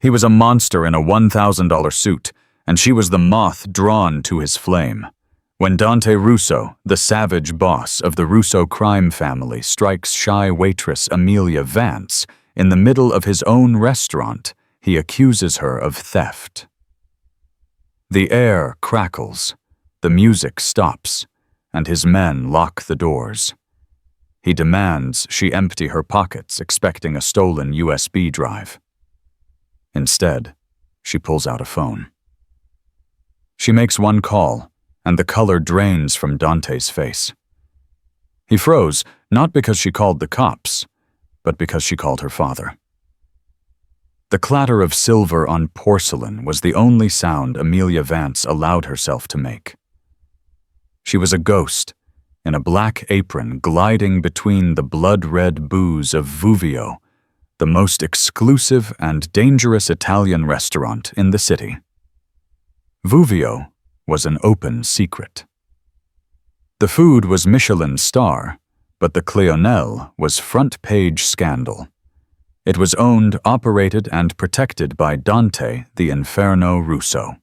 He was a monster in a $1,000 suit, and she was the moth drawn to his flame. When Dante Russo, the savage boss of the Russo crime family, strikes shy waitress Amelia Vance in the middle of his own restaurant, he accuses her of theft. The air crackles, the music stops, and his men lock the doors. He demands she empty her pockets, expecting a stolen USB drive. Instead, she pulls out a phone. She makes one call, and the color drains from Dante's face. He froze, not because she called the cops, but because she called her father. The clatter of silver on porcelain was the only sound Amelia Vance allowed herself to make. She was a ghost, in a black apron gliding between the blood-red booze of Vuvio, the most exclusive and dangerous Italian restaurant in the city. Vuvio was an open secret. The food was Michelin star, but the Cleonel was front-page scandal. It was owned, operated, and protected by Dante the Inferno Russo.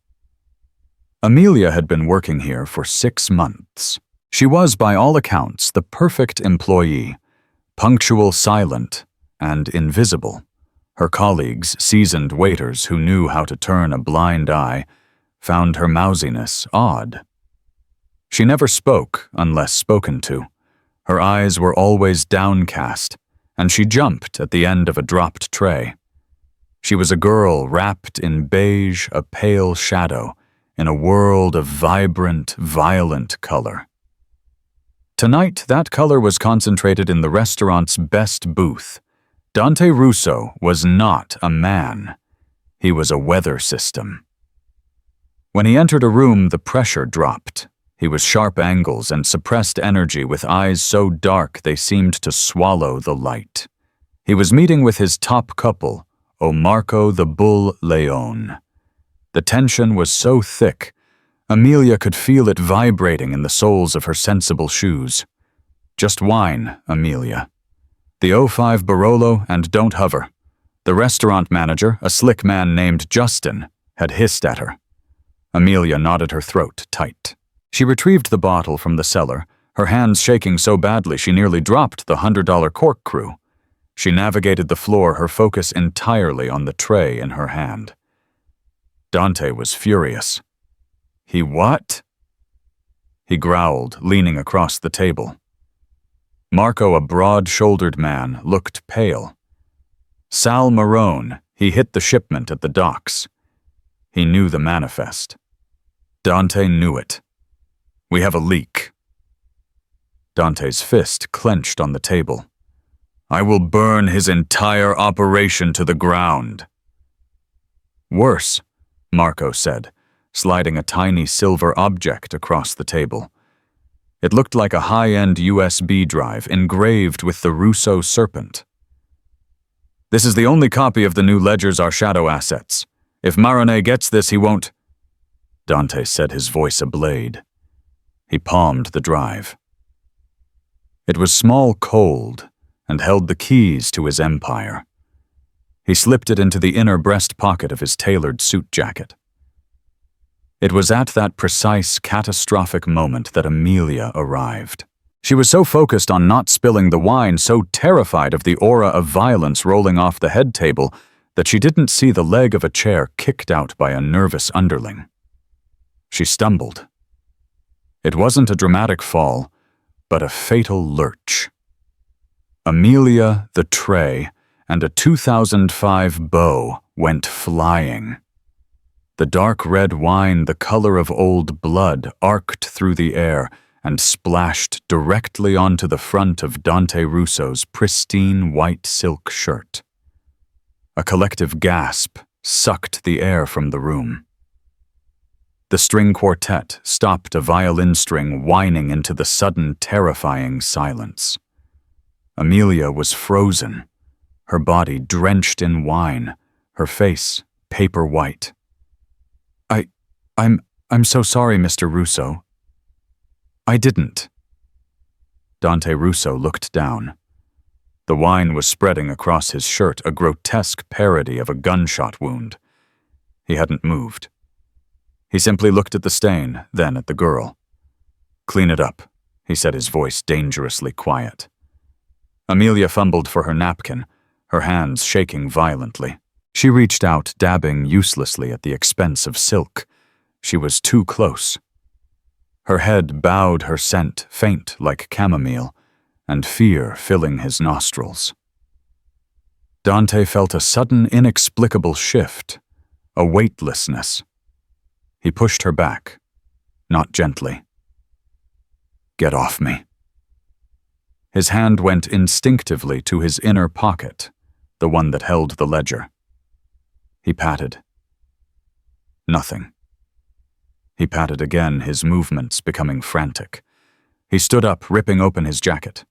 Amelia had been working here for 6 months. She was, by all accounts, the perfect employee, punctual, silent, and invisible. Her colleagues, seasoned waiters who knew how to turn a blind eye, found her mousiness odd. She never spoke unless spoken to. Her eyes were always downcast, and she jumped at the end of a dropped tray. She was a girl wrapped in beige, a pale shadow, in a world of vibrant, violent color. Tonight, that color was concentrated in the restaurant's best booth. Dante Russo was not a man. He was a weather system. When he entered a room, the pressure dropped. He was sharp angles and suppressed energy with eyes so dark they seemed to swallow the light. He was meeting with his top couple, O Marco the Bull Leone. The tension was so thick, Amelia could feel it vibrating in the soles of her sensible shoes. Just whine, Amelia. The 05 Barolo and don't hover. The restaurant manager, a slick man named Justin, had hissed at her. Amelia knotted her throat tight. She retrieved the bottle from the cellar, her hands shaking so badly she nearly dropped the $100 corkscrew. She navigated the floor, her focus entirely on the tray in her hand. Dante was furious. He what? He growled, leaning across the table. Marco, a broad-shouldered man, looked pale. Sal Marone, he hit the shipment at the docks. He knew the manifest. Dante knew it. We have a leak. Dante's fist clenched on the table. I will burn his entire operation to the ground. Worse, Marco said, sliding a tiny silver object across the table. It looked like a high-end USB drive engraved with the Russo serpent. This is the only copy of the new ledgers our shadow assets. If Marone gets this, he won't... Dante said, his voice ablade. He palmed the drive. It was small cold and held the keys to his empire. He slipped it into the inner breast pocket of his tailored suit jacket. It was at that precise, catastrophic moment that Amelia arrived. She was so focused on not spilling the wine, so terrified of the aura of violence rolling off the head table, that she didn't see the leg of a chair kicked out by a nervous underling. She stumbled. It wasn't a dramatic fall, but a fatal lurch. Amelia, the tray, and a 2005 bow went flying. The dark red wine, the color of old blood, arced through the air and splashed directly onto the front of Dante Russo's pristine white silk shirt. A collective gasp sucked the air from the room. The string quartet stopped, a violin string whining into the sudden, terrifying silence. Amelia was frozen, her body drenched in wine, her face paper white. I'm so sorry, Mr. Russo. I didn't. Dante Russo looked down. The wine was spreading across his shirt, a grotesque parody of a gunshot wound. He hadn't moved. He simply looked at the stain, then at the girl. "Clean it up," he said, his voice dangerously quiet. Amelia fumbled for her napkin, her hands shaking violently. She reached out, dabbing uselessly at the expense of silk. She was too close. Her head bowed, her scent faint like chamomile, and fear filling his nostrils. Dante felt a sudden, inexplicable shift, a weightlessness. He pushed her back, not gently. "Get off me." His hand went instinctively to his inner pocket, the one that held the ledger. He patted. Nothing. He patted again, his movements becoming frantic. He stood up, ripping open his jacket.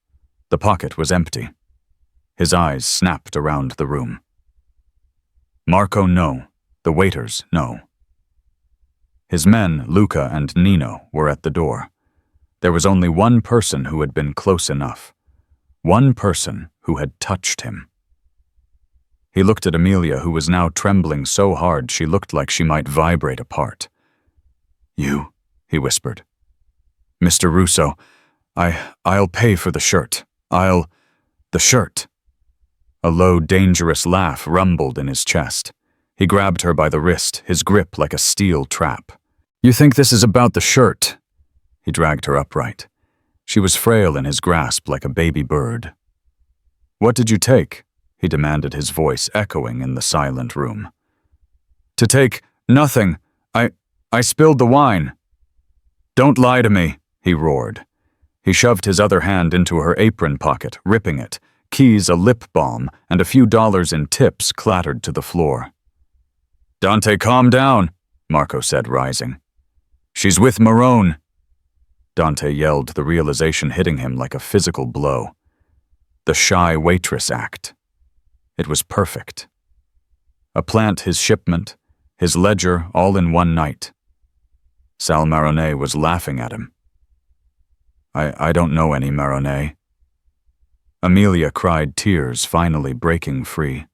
The pocket was empty. His eyes snapped around the room. Marco, no. The waiters, no. His men, Luca and Nino, were at the door. There was only one person who had been close enough. One person who had touched him. He looked at Amelia, who was now trembling so hard she looked like she might vibrate apart. "You," he whispered. "Mr. Russo, I'll pay for the shirt. The shirt." A low, dangerous laugh rumbled in his chest. He grabbed her by the wrist, his grip like a steel trap. "You think this is about the shirt?" He dragged her upright. She was frail in his grasp like a baby bird. "What did you take?" he demanded, his voice echoing in the silent room. "To take nothing. I spilled the wine." "Don't lie to me," he roared. He shoved his other hand into her apron pocket, ripping it. Keys, a lip balm, and a few dollars in tips clattered to the floor. "Dante, calm down," Marco said, rising. "She's with Marone." Dante yelled, the realization hitting him like a physical blow. The shy waitress act. It was perfect. A plant, his shipment, his ledger, all in one night. Sal Marone was laughing at him. I don't know any Marone." Amelia cried, tears finally breaking free.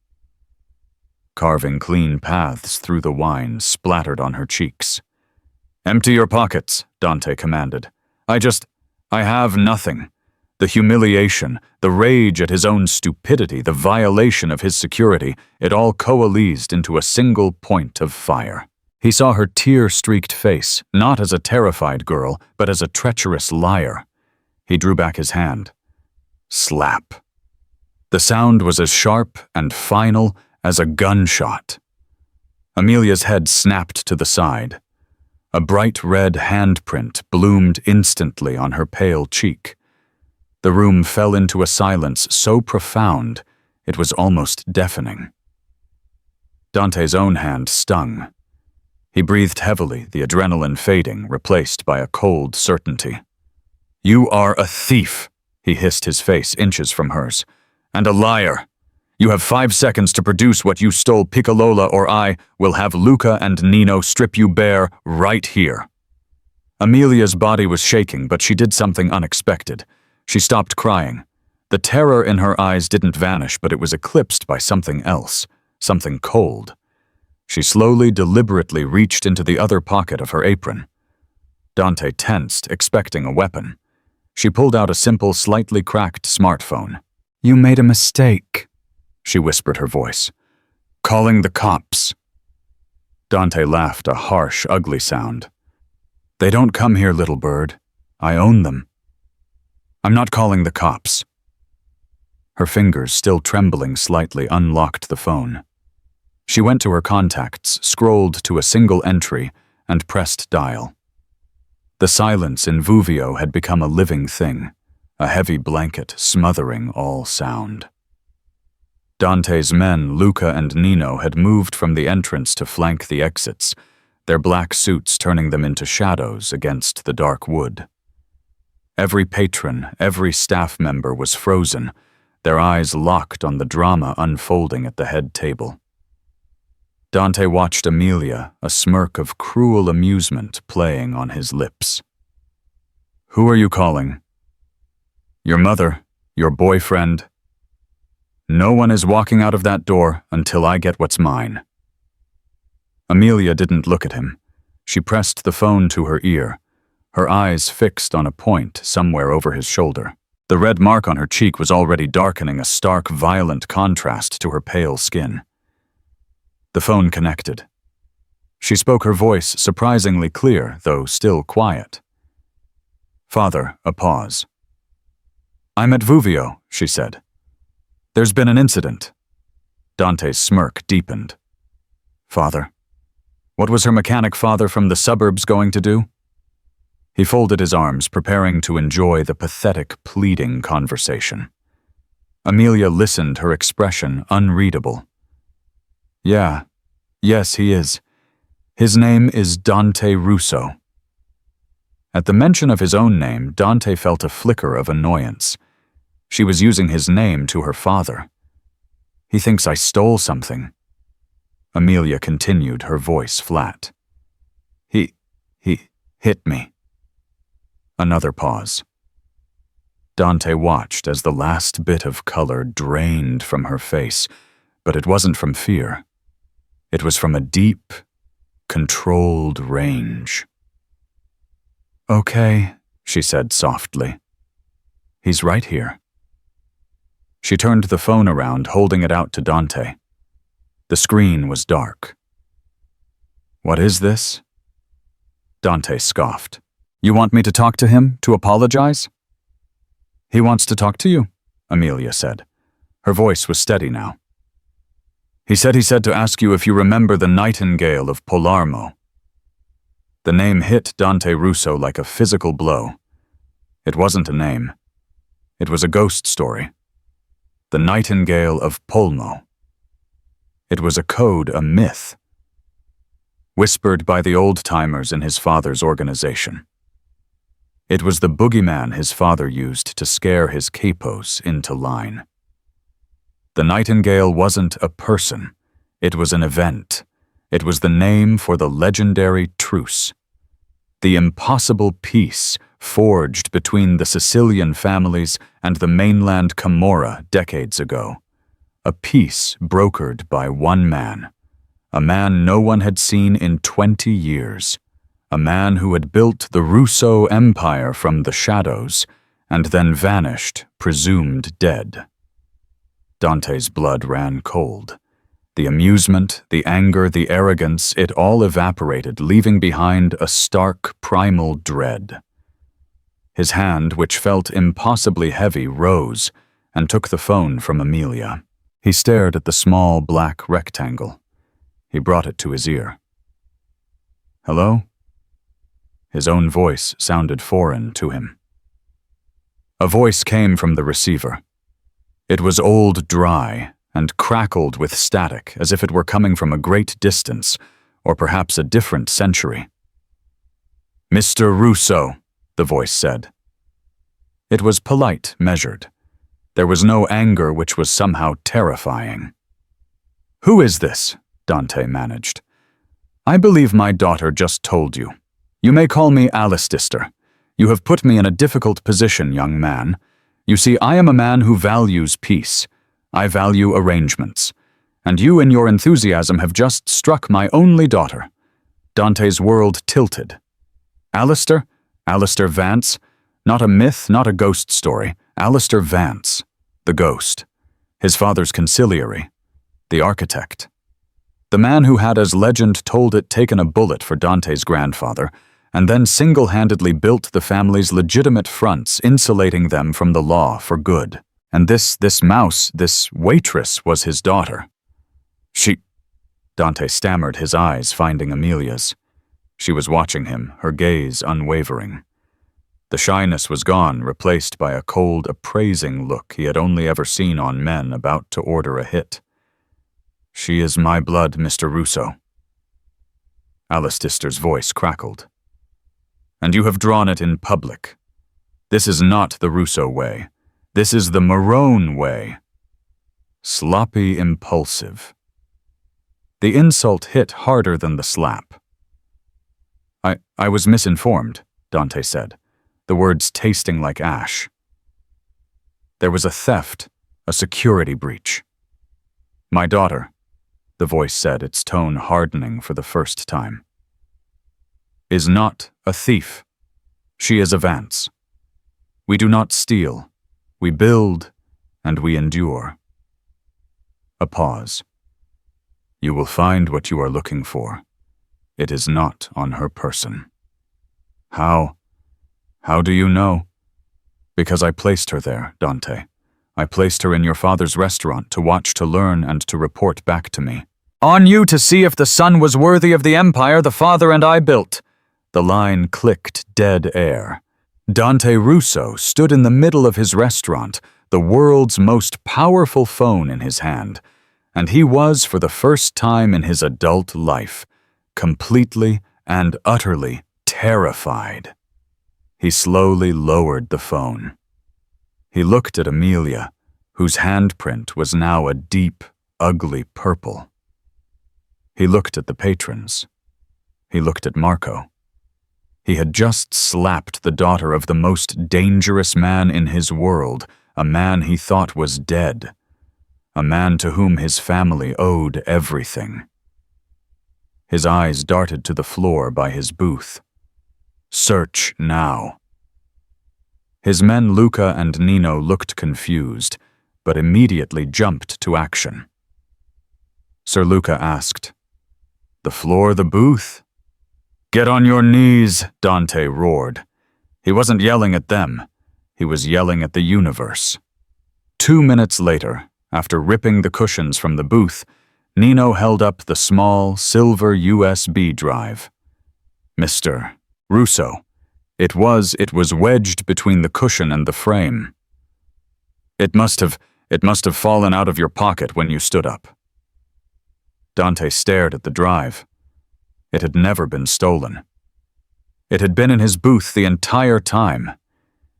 Carving clean paths through the wine splattered on her cheeks. "Empty your pockets," Dante commanded. I have nothing. The humiliation, the rage at his own stupidity, the violation of his security, it all coalesced into a single point of fire. He saw her tear-streaked face, not as a terrified girl, but as a treacherous liar. He drew back his hand. Slap. The sound was as sharp and final as a gunshot. Amelia's head snapped to the side. A bright red handprint bloomed instantly on her pale cheek. The room fell into a silence so profound it was almost deafening. Dante's own hand stung. He breathed heavily, the adrenaline fading, replaced by a cold certainty. "You are a thief," he hissed, his face inches from hers, "and a liar. You have 5 seconds to produce what you stole, Piccolola, or I will have Luca and Nino strip you bare right here." Amelia's body was shaking, but she did something unexpected. She stopped crying. The terror in her eyes didn't vanish, but it was eclipsed by something else, something cold. She slowly, deliberately reached into the other pocket of her apron. Dante tensed, expecting a weapon. She pulled out a simple, slightly cracked smartphone. "You made a mistake," she whispered, her voice. "Calling the cops." Dante laughed, a harsh, ugly sound. "They don't come here, little bird. I own them. I'm not calling the cops." Her fingers, still trembling slightly, unlocked the phone. She went to her contacts, scrolled to a single entry, and pressed dial. The silence in Vuvio had become a living thing, a heavy blanket smothering all sound. Dante's men, Luca and Nino, had moved from the entrance to flank the exits, their black suits turning them into shadows against the dark wood. Every patron, every staff member was frozen, their eyes locked on the drama unfolding at the head table. Dante watched Amelia, a smirk of cruel amusement playing on his lips. "Who are you calling?" "Your mother, your boyfriend." No one is walking out of that door until I get what's mine." Amelia didn't look at him. She pressed the phone to her ear, her eyes fixed on a point somewhere over his shoulder. The red mark on her cheek was already darkening, a stark, violent contrast to her pale skin. The phone connected. She spoke, her voice surprisingly clear, though still quiet. "Father," a pause. "I'm at Vuvio," she said. "There's been an incident." Dante's smirk deepened. "Father? What was her mechanic father from the suburbs going to do?" He folded his arms, preparing to enjoy the pathetic, pleading conversation. Amelia listened, her expression unreadable. Yes, he is. His name is Dante Russo." At the mention of his own name, Dante felt a flicker of annoyance. She was using his name to her father. "He thinks I stole something." Amelia continued, her voice flat. He hit me." Another pause. Dante watched as the last bit of color drained from her face, but it wasn't from fear. It was from a deep, controlled rage. "Okay," she said softly. "He's right here." She turned the phone around, holding it out to Dante. The screen was dark. "What is this?" Dante scoffed. "You want me to talk to him, to apologize?" "He wants to talk to you," Amelia said. Her voice was steady now. He said to ask you if you remember the Nightingale of Palermo." The name hit Dante Russo like a physical blow. It wasn't a name. It was a ghost story. The Nightingale of Polmo. It was a code, a myth, whispered by the old-timers in his father's organization. It was the boogeyman his father used to scare his capos into line. The Nightingale wasn't a person. It was an event. It was the name for the legendary truce. The impossible peace forged between the Sicilian families and the mainland Camorra decades ago. A peace brokered by one man. A man no one had seen in 20 years. A man who had built the Russo Empire from the shadows and then vanished, presumed dead. Dante's blood ran cold. The amusement, the anger, the arrogance, it all evaporated, leaving behind a stark, primal dread. His hand, which felt impossibly heavy, rose and took the phone from Amelia. He stared at the small black rectangle. He brought it to his ear. "Hello?" His own voice sounded foreign to him. A voice came from the receiver. It was old, dry, and crackled with static, as if it were coming from a great distance, or perhaps a different century. "Mr. Russo," the voice said. It was polite, measured. There was no anger, which was somehow terrifying. "Who is this?" Dante managed. "I believe my daughter just told you. You may call me Alistair. You have put me in a difficult position, young man. You see, I am a man who values peace. I value arrangements. And you in your enthusiasm have just struck my only daughter." Dante's world tilted. Alistair Vance, not a myth, not a ghost story. Alistair Vance, the ghost. His father's conciliary. The architect. The man who had, as legend told it, taken a bullet for Dante's grandfather, and then single-handedly built the family's legitimate fronts, insulating them from the law for good. And this mouse, this waitress, was his daughter. Dante stammered, his eyes finding Amelia's. She was watching him, her gaze unwavering. The shyness was gone, replaced by a cold, appraising look he had only ever seen on men about to order a hit. "She is my blood, Mr. Russo." Alistair's voice crackled. "And you have drawn it in public. This is not the Russo way. This is the Marone way. Sloppy, impulsive." The insult hit harder than the slap. I was misinformed," Dante said, the words tasting like ash. "There was a theft, A security breach. My daughter, the voice said, its tone hardening for the first time, is not a thief. She is a Vance. We do not steal. We build, and we endure. A pause. You will find what you are looking for. It is not on her person. How? How do you know? Because I placed her there, Dante. I placed her in your father's restaurant to watch, to learn, and to report back to me. On you to see if the son was worthy of the empire the father and I built. The line clicked dead air. Dante Russo stood in the middle of his restaurant, the world's most powerful phone in his hand, and he was, for the first time in his adult life, completely and utterly terrified. He slowly lowered the phone. He looked at Amelia, whose handprint was now a deep, ugly purple. He looked at the patrons. He looked at Marco. He had just slapped the daughter of the most dangerous man in his world, a man he thought was dead, a man to whom his family owed everything. His eyes darted to the floor by his booth. Search now. His men Luca and Nino looked confused, but immediately jumped to action. Sir Luca asked, "The floor, the booth?" "Get on your knees," Dante roared. He wasn't yelling at them. He was yelling at the universe. 2 minutes later, after ripping the cushions from the booth, Nino held up the small, silver USB drive. "Mr. Russo, it was wedged between the cushion and the frame. It must have fallen out of your pocket when you stood up." Dante stared at the drive. It had never been stolen. It had been in his booth the entire time.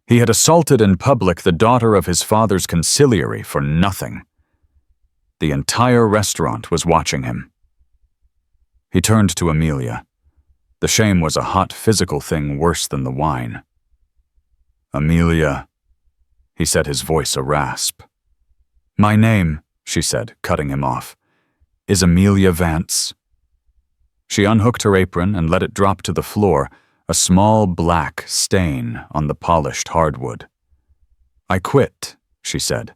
He had assaulted in public the daughter of his father's consigliere for nothing. The entire restaurant was watching him. He turned to Amelia. The shame was a hot physical thing worse than the wine. "Amelia," he said, his voice a rasp. "My name," she said, cutting him off, "is Amelia Vance." She unhooked her apron and let it drop to the floor, a small black stain on the polished hardwood. "I quit," she said,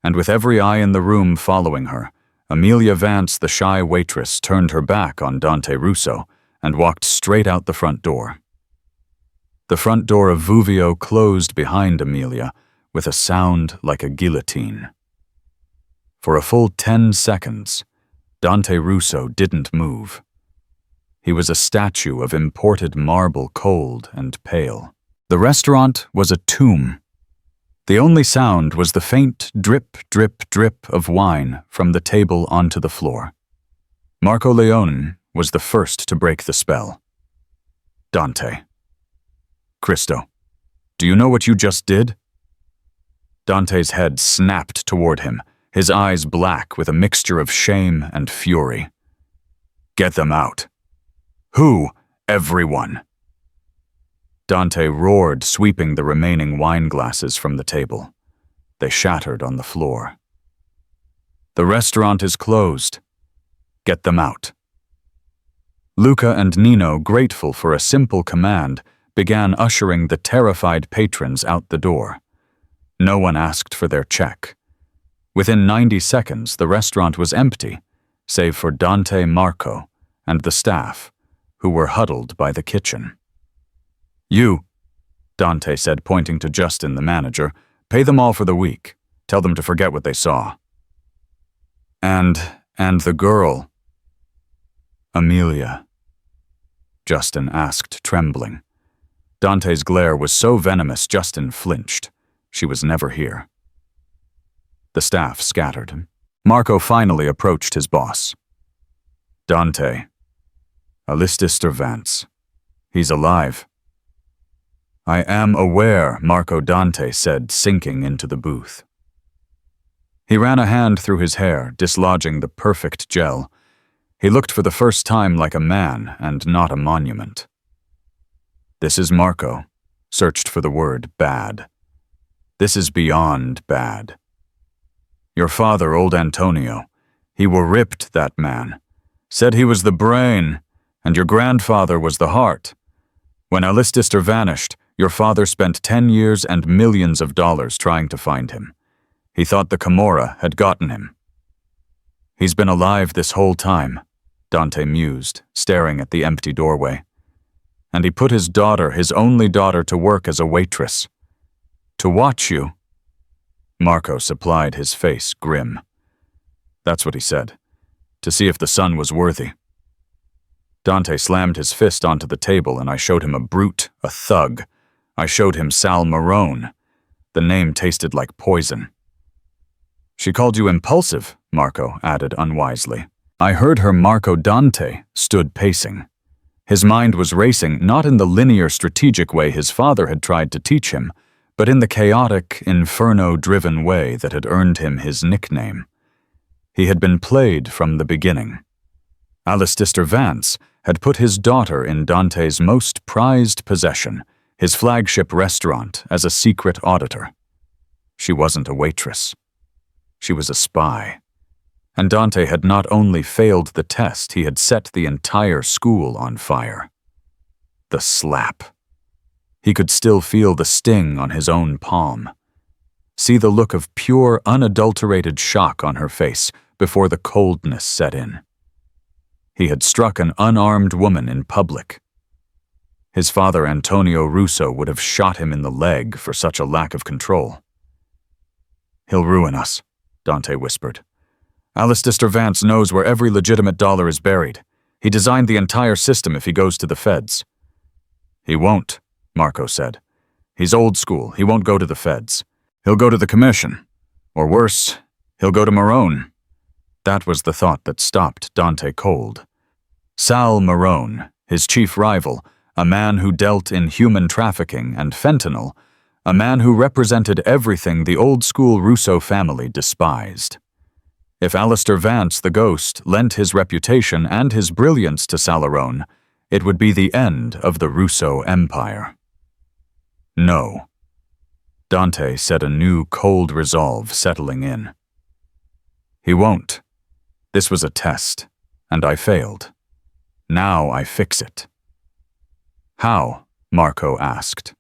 and with every eye in the room following her, Amelia Vance, the shy waitress, turned her back on Dante Russo and walked straight out the front door. The front door of Vuvio closed behind Amelia with a sound like a guillotine. For a full 10 seconds, Dante Russo didn't move. He was a statue of imported marble, cold and pale. The restaurant was a tomb. The only sound was the faint drip, drip, drip of wine from the table onto the floor. Marco Leone was the first to break the spell. "Dante. Cristo, do you know what you just did?" Dante's head snapped toward him, his eyes black with a mixture of shame and fury. "Get them out." "Who? Everyone." Dante roared, sweeping the remaining wine glasses from the table. They shattered on the floor. "The restaurant is closed. Get them out." Luca and Nino, grateful for a simple command, began ushering the terrified patrons out the door. No one asked for their check. Within 90 seconds, the restaurant was empty, save for Dante, Marco, and the staff, who were huddled by the kitchen. "You," Dante said, pointing to Justin, the manager, "pay them all for the week. Tell them to forget what they saw." And the girl." "Amelia?" Justin asked, trembling. Dante's glare was so venomous Justin flinched. She was never here. The staff scattered. Marco finally approached his boss. "Dante. Alistair Vance. He's alive." "I am aware," Marco Dante said, sinking into the booth. He ran a hand through his hair, dislodging the perfect gel. He looked for the first time like a man and not a monument. "This is Marco," searched for the word bad. "This is beyond bad." Your father, old Antonio, he were ripped, that man. Said he was the brain, and your grandfather was the heart. When Alistair vanished, your father spent 10 years and millions of dollars trying to find him. He thought the Camorra had gotten him. He's been alive this whole time, Dante mused, staring at the empty doorway. And he put his daughter, his only daughter, to work as a waitress. To watch you. Marco supplied his face grim. That's what he said, to see if the son was worthy. Dante slammed his fist onto the table and I showed him a brute, a thug. I showed him Sal Marone. The name tasted like poison. She called you impulsive, Marco added unwisely. I heard her. Marco Dante stood pacing. His mind was racing, not in the linear, strategic way his father had tried to teach him, but in the chaotic, inferno-driven way that had earned him his nickname. He had been played from the beginning. Alistair Vance had put his daughter in Dante's most prized possession, his flagship restaurant, as a secret auditor. She wasn't a waitress. She was a spy. And Dante had not only failed the test, he had set the entire school on fire. The slap. He could still feel the sting on his own palm. See the look of pure, unadulterated shock on her face before the coldness set in. He had struck an unarmed woman in public. His father, Antonio Russo, would have shot him in the leg for such a lack of control. He'll ruin us, Dante whispered. Alistair Vance knows where every legitimate dollar is buried. He designed the entire system if he goes to the feds. He won't, Marco said. He's old school. He won't go to the feds. He'll go to the commission. Or worse, he'll go to Marone. That was the thought that stopped Dante cold. Sal Marone, his chief rival, a man who dealt in human trafficking and fentanyl, a man who represented everything the old-school Russo family despised. If Alistair Vance, the ghost, lent his reputation and his brilliance to Salarone, it would be the end of the Russo empire. No. Dante said, a new cold resolve settling in. He won't. This was a test, and I failed. Now I fix it. How? Marco asked.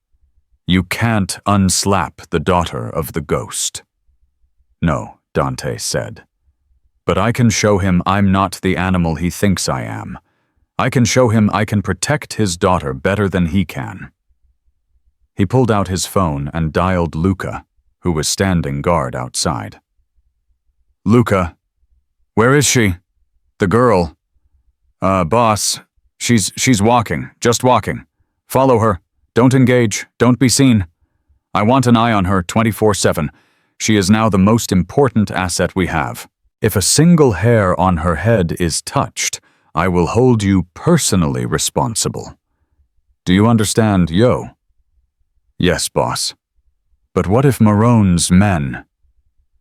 You can't unslap the daughter of the ghost. No, Dante said. But I can show him I'm not the animal he thinks I am. I can show him I can protect his daughter better than he can. He pulled out his phone and dialed Luca, who was standing guard outside. Luca, where is she? The girl. Boss, she's walking, just walking. Follow her. Don't engage. Don't be seen. I want an eye on her 24/7. She is now the most important asset we have. If a single hair on her head is touched, I will hold you personally responsible. Do you understand, yo? Yes, boss. But what if Marone's men?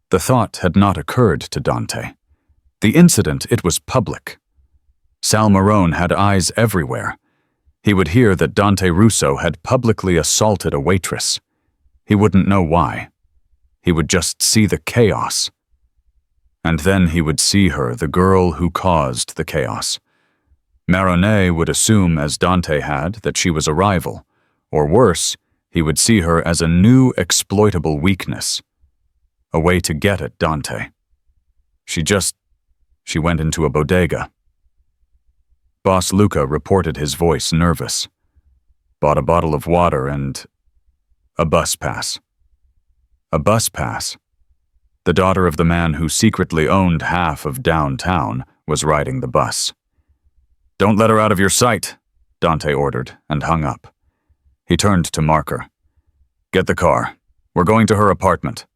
The thought had not occurred to Dante. The incident, it was public. Sal Marone had eyes everywhere. He would hear that Dante Russo had publicly assaulted a waitress. He wouldn't know why. He would just see the chaos. And then he would see her, the girl who caused the chaos. Marone would assume, as Dante had, that she was a rival. Or worse, he would see her as a new exploitable weakness. A way to get at Dante. She went into a bodega. Boss Luca reported, his voice nervous. Bought a bottle of water and a bus pass. A bus pass? The daughter of the man who secretly owned half of downtown was riding the bus. Don't let her out of your sight, Dante ordered, and hung up. He turned to Marker. Get the car. We're going to her apartment.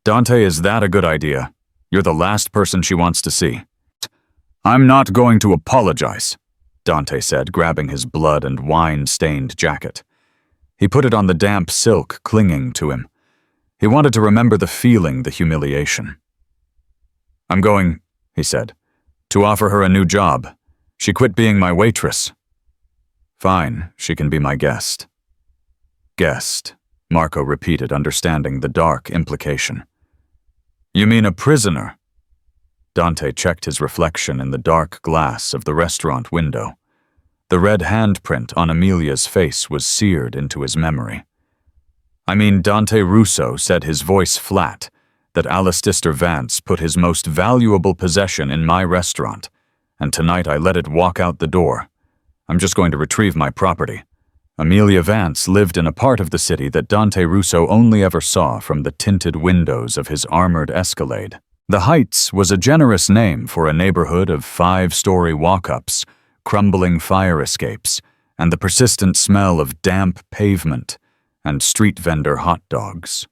Dante, is that a good idea? You're the last person she wants to see. I'm not going to apologize, Dante said, grabbing his blood and wine-stained jacket. He put it on the damp silk clinging to him. He wanted to remember the feeling, the humiliation. I'm going, he said, to offer her a new job. She quit being my waitress. Fine, she can be my guest. Guest, Marco repeated, understanding the dark implication. You mean a prisoner? Dante checked his reflection in the dark glass of the restaurant window. The red handprint on Amelia's face was seared into his memory. I mean, Dante Russo said, his voice flat, that Amelia Vance put his most valuable possession in my restaurant, and tonight I let it walk out the door. I'm just going to retrieve my property. Amelia Vance lived in a part of the city that Dante Russo only ever saw from the tinted windows of his armored Escalade. The Heights was a generous name for a neighborhood of 5-story walk-ups, crumbling fire escapes, and the persistent smell of damp pavement and street vendor hot dogs.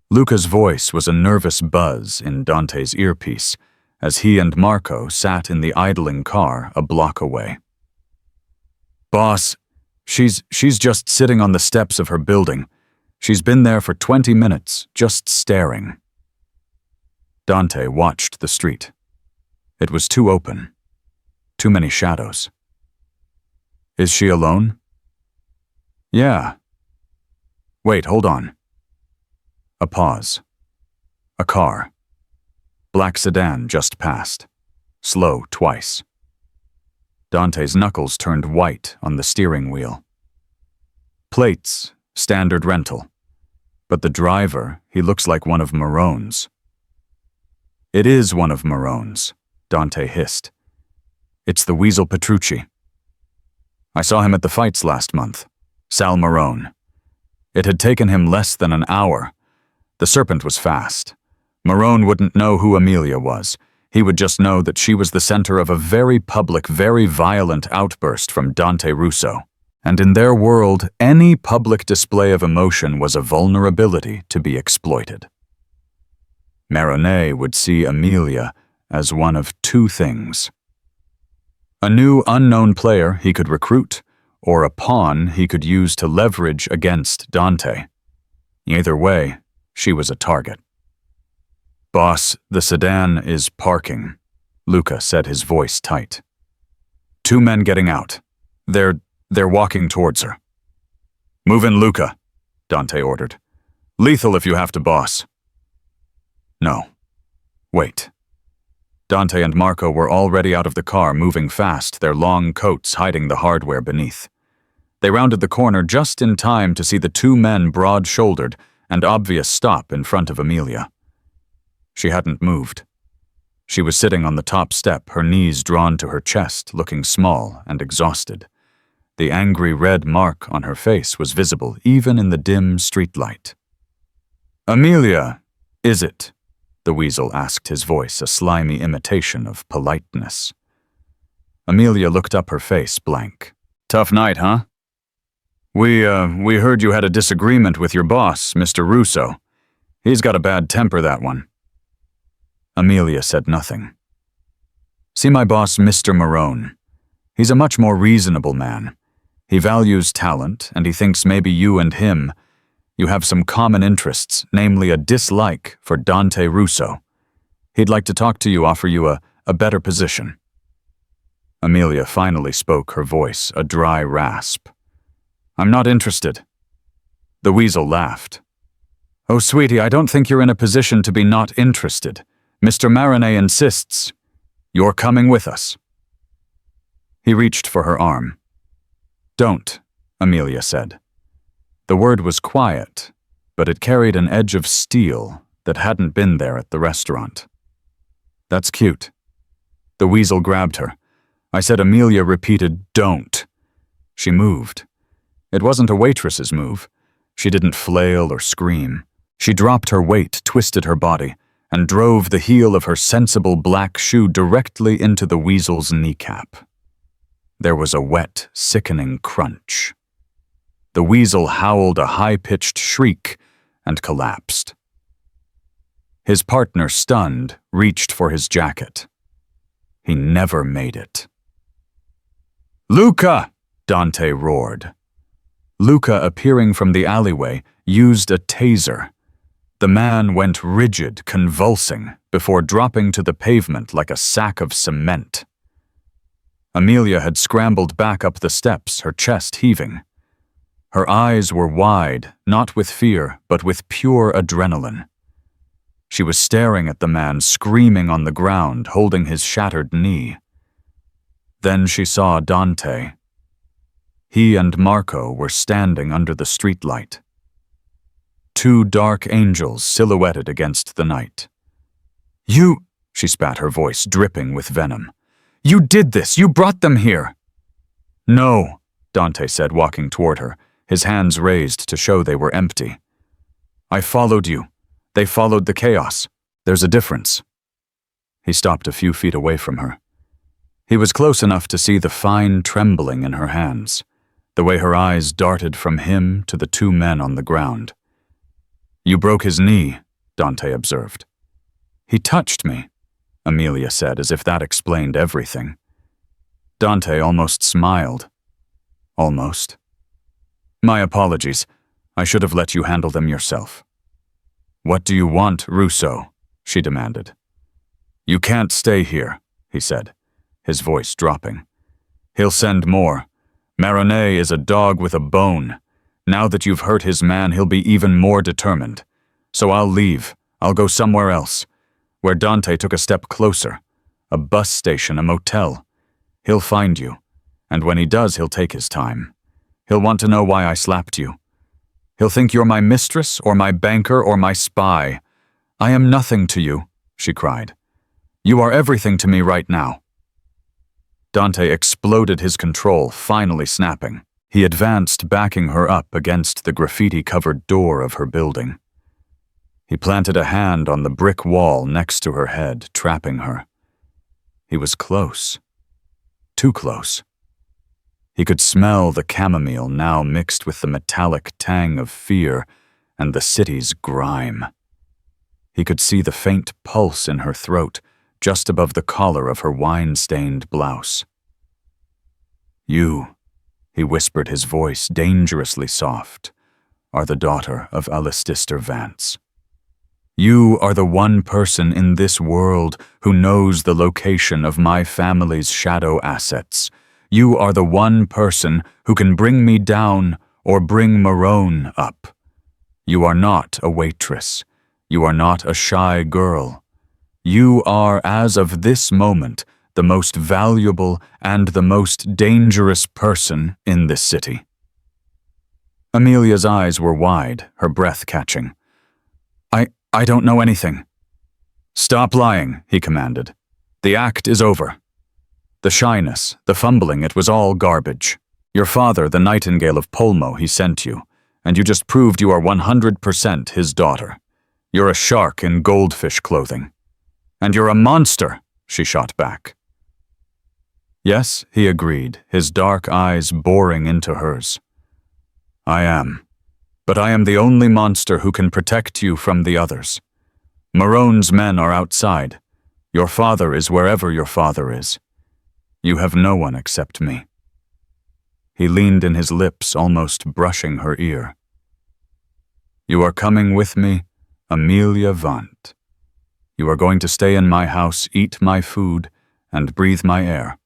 Luca's voice was a nervous buzz in Dante's earpiece as he and Marco sat in the idling car a block away. Boss, she's just sitting on the steps of her building. She's been there for 20 minutes, just staring. Dante watched the street. It was too open. Too many shadows. Is she alone? Yeah. Wait, hold on. A pause. A car. Black sedan just passed. Slow twice. Dante's knuckles turned white on the steering wheel. Plates, standard rental. But the driver, he looks like one of Marone's. It is one of Marone's, Dante hissed. It's the Weasel Petrucci. I saw him at the fights last month. Sal Marone. It had taken him less than an hour. The serpent was fast. Marone wouldn't know who Amelia was. He would just know that she was the center of a very public, very violent outburst from Dante Russo. And in their world, any public display of emotion was a vulnerability to be exploited. Marone would see Amelia as one of two things. A new unknown player he could recruit, or a pawn he could use to leverage against Dante. Either way, she was a target. Boss, the sedan is parking, Luca said, his voice tight. 2 men getting out. They're walking towards her. Move in, Luca, Dante ordered. Lethal if you have to, boss. No. Wait. Dante and Marco were already out of the car, moving fast, their long coats hiding the hardware beneath. They rounded the corner just in time to see the 2 men broad-shouldered and obvious stop in front of Amelia. She hadn't moved. She was sitting on the top step, her knees drawn to her chest, looking small and exhausted. The angry red mark on her face was visible even in the dim streetlight. Amelia, is it? The Weasel asked, his voice a slimy imitation of politeness. Amelia looked up, her face blank. Tough night, huh? We heard you had a disagreement with your boss, Mr. Russo. He's got a bad temper, that one. Amelia said nothing. See my boss, Mr. Marone. He's a much more reasonable man. He values talent, and he thinks maybe you and him, you have some common interests, namely a dislike for Dante Russo. He'd like to talk to you, offer you a better position. Amelia finally spoke, her voice a dry rasp. I'm not interested. The Weasel laughed. Oh, sweetie, I don't think you're in a position to be not interested. Mr. Marone insists. You're coming with us. He reached for her arm. Don't, Amelia said. The word was quiet, but it carried an edge of steel that hadn't been there at the restaurant. That's cute. The Weasel grabbed her. I said Amelia repeated, don't. She moved. It wasn't a waitress's move. She didn't flail or scream. She dropped her weight, twisted her body, and drove the heel of her sensible black shoe directly into the Weasel's kneecap. There was a wet, sickening crunch. The Weasel howled a high-pitched shriek and collapsed. His partner, stunned, reached for his jacket. He never made it. Luca! Dante roared. Luca, appearing from the alleyway, used a taser. The man went rigid, convulsing, before dropping to the pavement like a sack of cement. Amelia had scrambled back up the steps, her chest heaving. Her eyes were wide, not with fear, but with pure adrenaline. She was staring at the man screaming on the ground, holding his shattered knee. Then she saw Dante. He and Marco were standing under the streetlight. Two dark angels silhouetted against the night. "You," she spat, her voice dripping with venom. "You did this! You brought them here!" "No," Dante said, walking toward her, his hands raised to show they were empty. "I followed you. They followed the chaos. There's a difference." He stopped a few feet away from her. He was close enough to see the fine trembling in her hands, the way her eyes darted from him to the two men on the ground. "You broke his knee," Dante observed. "He touched me," Amelia said, as if that explained everything. Dante almost smiled. Almost. "My apologies. I should have let you handle them yourself." "What do you want, Russo?" she demanded. "You can't stay here," he said, his voice dropping. "He'll send more. Maroney is a dog with a bone. Now that you've hurt his man, he'll be even more determined. So I'll leave. I'll go somewhere else, where Dante took a step closer. A bus station, a motel. He'll find you, and when he does, he'll take his time. He'll want to know why I slapped you. He'll think you're my mistress, or my banker, or my spy. I am nothing to you," she cried. "You are everything to me right now." Dante exploded his control, finally snapping. He advanced, backing her up against the graffiti-covered door of her building. He planted a hand on the brick wall next to her head, trapping her. He was close. Too close. He could smell the chamomile now mixed with the metallic tang of fear and the city's grime. He could see the faint pulse in her throat, just above the collar of her wine-stained blouse. "You," he whispered, his voice dangerously soft, "are the daughter of Amelia Vance. You are the one person in this world who knows the location of my family's shadow assets. You are the one person who can bring me down or bring Marone up. You are not a waitress. You are not a shy girl. You are, as of this moment, the most valuable and the most dangerous person in this city." Amelia's eyes were wide, her breath catching. I don't know anything." "Stop lying," he commanded. "The act is over. The shyness, the fumbling, it was all garbage. Your father, the Nightingale of Polmo, he sent you, and you just proved you are 100% his daughter. You're a shark in goldfish clothing. And you're a monster," she shot back. "Yes," he agreed, his dark eyes boring into hers. "I am. But I am the only monster who can protect you from the others. Marone's men are outside. Your father is wherever your father is. You have no one except me." He leaned in his lips, almost brushing her ear. "You are coming with me, Amelia Vance. You are going to stay in my house, eat my food, and breathe my air.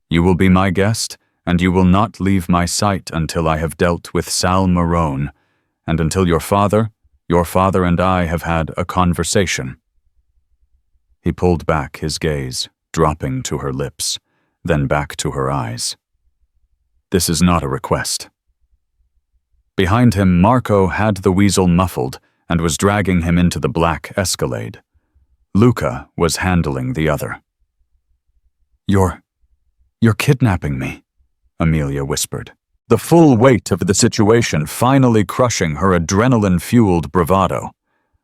You will be my guest, and you will not leave my sight until I have dealt with Sal Marone, and until your father and I have had a conversation." He pulled back his gaze, dropping to her lips, then back to her eyes. "This is not a request." Behind him, Marco had the weasel muffled and was dragging him into the black Escalade. Luca was handling the other. You're kidnapping me," Amelia whispered, the full weight of the situation finally crushing her adrenaline-fueled bravado.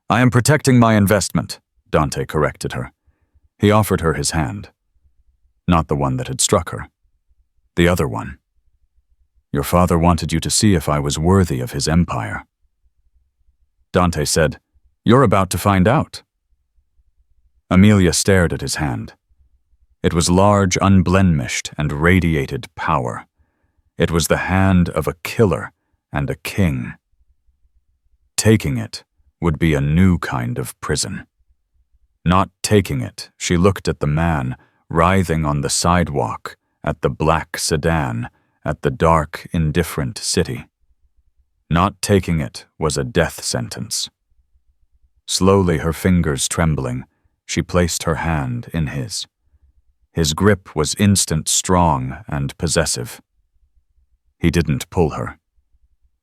"I am protecting my investment," Dante corrected her. He offered her his hand. Not the one that had struck her. The other one. "Your father wanted you to see if I was worthy of his empire." Dante said, "You're about to find out." Amelia stared at his hand. It was large, unblemished, and radiated power. It was the hand of a killer and a king. Taking it would be a new kind of prison. Not taking it, she looked at the man writhing on the sidewalk, at the black sedan, at the dark, indifferent city. Not taking it was a death sentence. Slowly, her fingers trembling, she placed her hand in his. His grip was instant, strong, and possessive. He didn't pull her.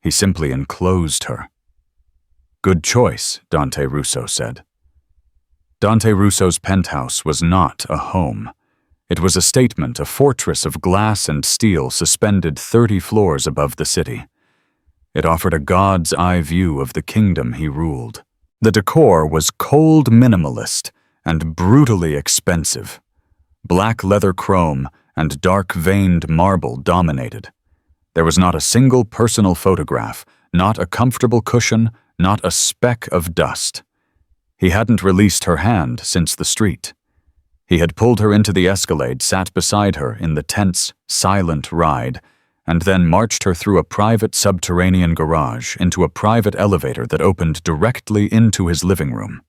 He simply enclosed her. "Good choice," Dante Russo said. Dante Russo's penthouse was not a home. It was a statement, a fortress of glass and steel suspended 30 floors above the city. It offered a god's eye view of the kingdom he ruled. The decor was cold minimalist and brutally expensive. Black leather chrome and dark-veined marble dominated. There was not a single personal photograph, not a comfortable cushion, not a speck of dust. He hadn't released her hand since the street. He had pulled her into the Escalade, sat beside her in the tense, silent ride, and then marched her through a private subterranean garage into a private elevator that opened directly into his living room.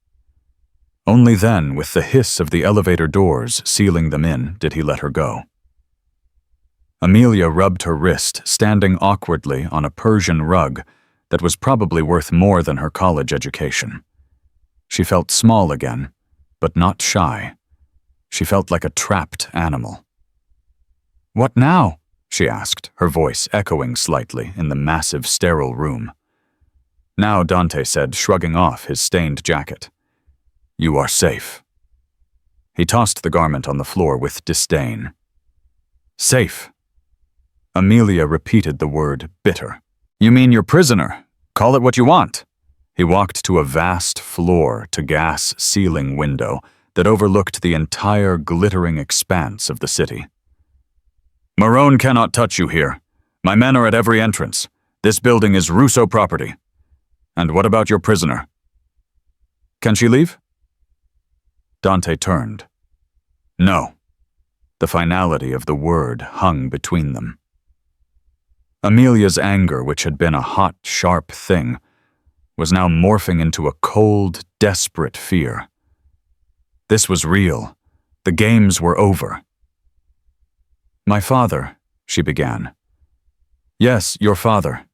Only then, with the hiss of the elevator doors sealing them in, did he let her go. Amelia rubbed her wrist, standing awkwardly on a Persian rug that was probably worth more than her college education. She felt small again, but not shy. She felt like a trapped animal. "What now?" she asked, her voice echoing slightly in the massive, sterile room. "Now," Dante said, shrugging off his stained jacket. "You are safe." He tossed the garment on the floor with disdain. "Safe?" Amelia repeated the word, bitter. "You mean your prisoner? Call it what you want." He walked to a vast floor-to-gas ceiling window that overlooked the entire glittering expanse of the city. "Marone cannot touch you here. My men are at every entrance. This building is Russo property. And what about your prisoner? Can she leave?" Dante turned. "No." The finality of the word hung between them. Amelia's anger, which had been a hot, sharp thing, was now morphing into a cold, desperate fear. This was real. The games were over. "My father," she began. "Yes, your father,"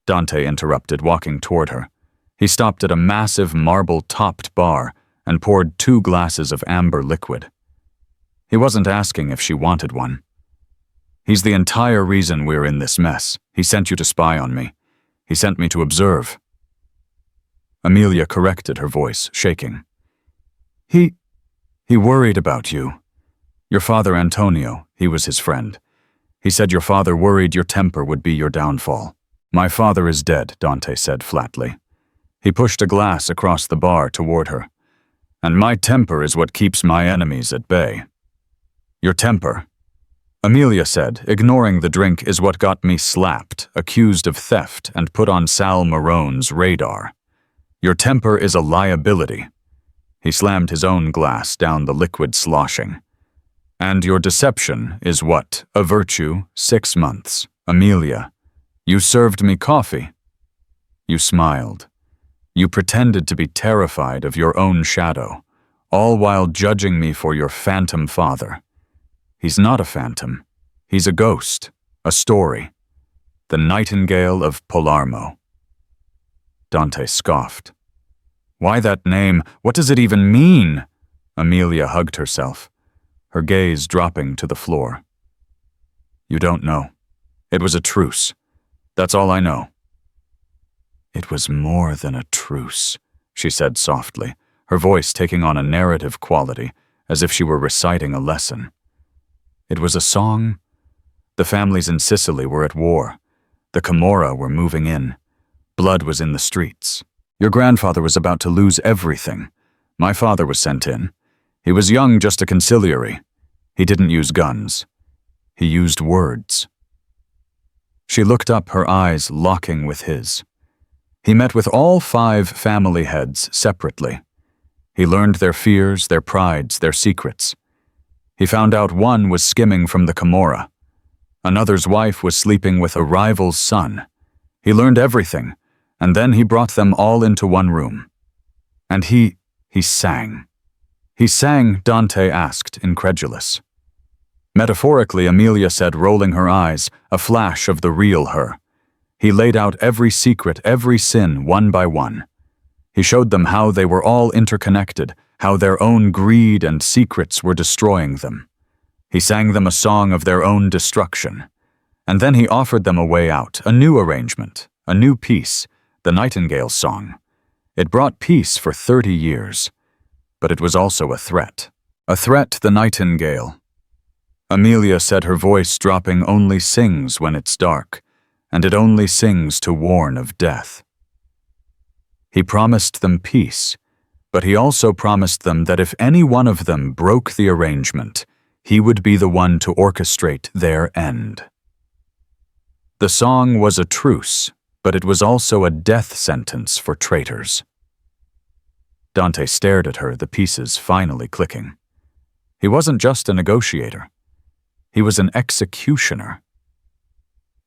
Dante interrupted, walking toward her. He stopped at a massive marble-topped bar and poured 2 glasses of amber liquid. He wasn't asking if she wanted one. "He's the entire reason we're in this mess. He sent you to spy on me. He sent me to observe." Amelia corrected her voice, shaking. He worried about you. Your father, Antonio, he was his friend. He said your father worried your temper would be your downfall." "My father is dead," Dante said flatly. He pushed a glass across the bar toward her. "And my temper is what keeps my enemies at bay." "Your temper," Amelia said, ignoring the drink, "is what got me slapped, accused of theft, and put on Sal Marone's radar. Your temper is a liability." He slammed his own glass down, the liquid sloshing. "And your deception is what? A virtue, 6 months. Amelia, you served me coffee. You smiled. You pretended to be terrified of your own shadow, all while judging me for your phantom father. He's not a phantom. He's a ghost, a story. The Nightingale of Palermo." Dante scoffed. "Why that name? What does it even mean?" Amelia hugged herself, her gaze dropping to the floor. "You don't know. It was a truce. That's all I know." "It was more than a truce," she said softly, her voice taking on a narrative quality, as if she were reciting a lesson. "It was a song. The families in Sicily were at war. The Camorra were moving in. Blood was in the streets. Your grandfather was about to lose everything. My father was sent in. He was young, just a conciliary. He didn't use guns. He used words." She looked up, her eyes locking with his. He met with all 5 family heads separately. He learned their fears, their prides, their secrets. He found out one was skimming from the Camorra. Another's wife was sleeping with a rival's son. He learned everything, and then he brought them all into one room. And he sang. He sang, Dante asked, incredulous. Metaphorically, Amelia said, rolling her eyes, a flash of the real her. He laid out every secret, every sin, one by one. He showed them how they were all interconnected, how their own greed and secrets were destroying them. He sang them a song of their own destruction. And then he offered them a way out, a new arrangement, a new piece, the Nightingale Song. It brought peace for 30 years, but it was also a threat. A threat the nightingale. Amelia said her voice dropping only sings when it's dark, and it only sings to warn of death. He promised them peace, but he also promised them that if any one of them broke the arrangement, he would be the one to orchestrate their end. The song was a truce, but it was also a death sentence for traitors. Dante stared at her, the pieces finally clicking. He wasn't just a negotiator. He was an executioner.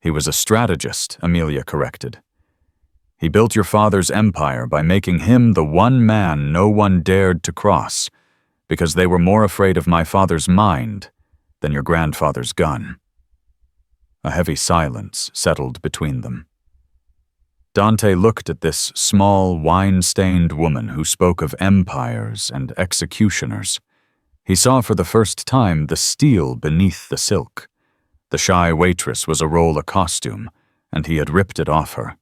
He was a strategist, Amelia corrected. He built your father's empire by making him the one man no one dared to cross, because they were more afraid of my father's mind than your grandfather's gun. A heavy silence settled between them. Dante looked at this small, wine-stained woman who spoke of empires and executioners. He saw for the first time the steel beneath the silk. The shy waitress was a role, a costume, and he had ripped it off her.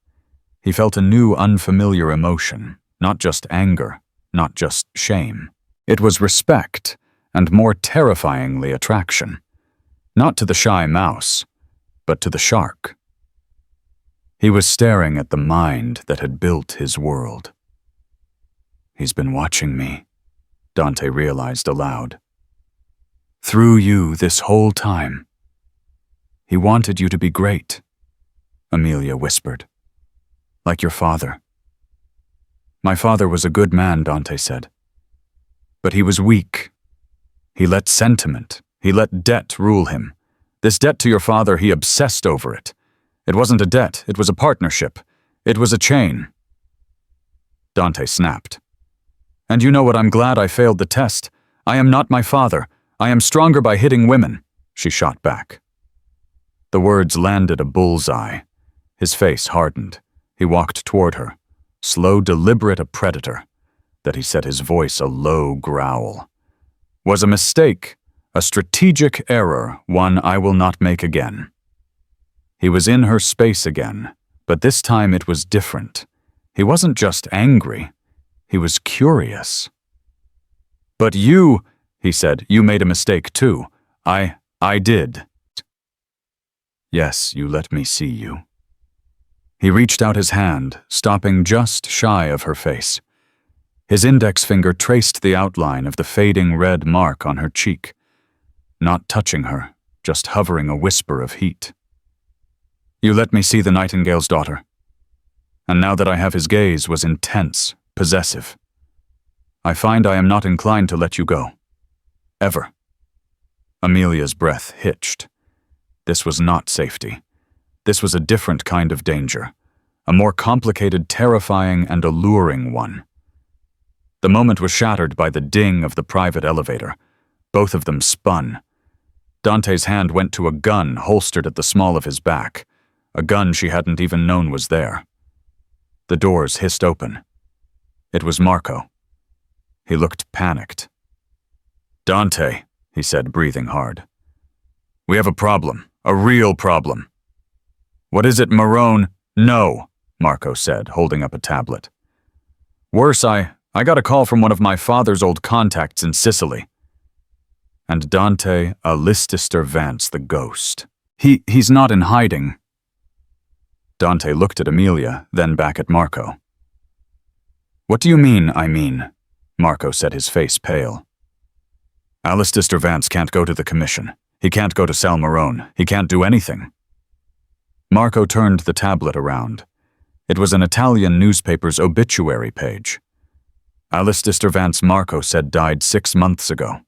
He felt a new, unfamiliar emotion, not just anger, not just shame. It was respect, and more terrifyingly attraction. Not to the shy mouse, but to the shark. He was staring at the mind that had built his world. He's been watching me, Dante realized aloud. Through you this whole time. He wanted you to be great, Amelia whispered. Like your father. My father was a good man, Dante said. But he was weak. He let sentiment, he let debt rule him. This debt to your father, he obsessed over it. It wasn't a debt, it was a partnership. It was a chain. Dante snapped. And you know what, I'm glad I failed the test. I am not my father. I am stronger by hitting women, she shot back. The words landed a bullseye. His face hardened. He walked toward her, slow, deliberate, a predator. That he set his voice a low growl. Was a mistake, a strategic error, one I will not make again. He was in her space again, but this time it was different. He wasn't just angry. He was curious. But you, he said, you made a mistake too. I did. Yes, you let me see you. He reached out his hand, stopping just shy of her face. His index finger traced the outline of the fading red mark on her cheek, not touching her, just hovering a whisper of heat. You let me see the nightingale's daughter. And now that I have his gaze was intense, possessive. I find I am not inclined to let you go. Ever. Amelia's breath hitched. This was not safety. This was a different kind of danger, a more complicated, terrifying, and alluring one. The moment was shattered by the ding of the private elevator. Both of them spun. Dante's hand went to a gun holstered at the small of his back, a gun she hadn't even known was there. The doors hissed open. It was Marco. He looked panicked. Dante, he said, breathing hard. We have a problem, a real problem. What is it, Marone? No, Marco said, holding up a tablet. Worse, I got a call from one of my father's old contacts in Sicily. And Dante, Amelia Vance, the ghost. He's not in hiding. Dante looked at Amelia, then back at Marco. What do you mean, I mean? Marco said, his face pale. Amelia Vance can't go to the commission. He can't go to Sal Marone. He can't do anything. Marco turned the tablet around. It was an Italian newspaper's obituary page. Amelia Vance, Marco said, died 6 months ago.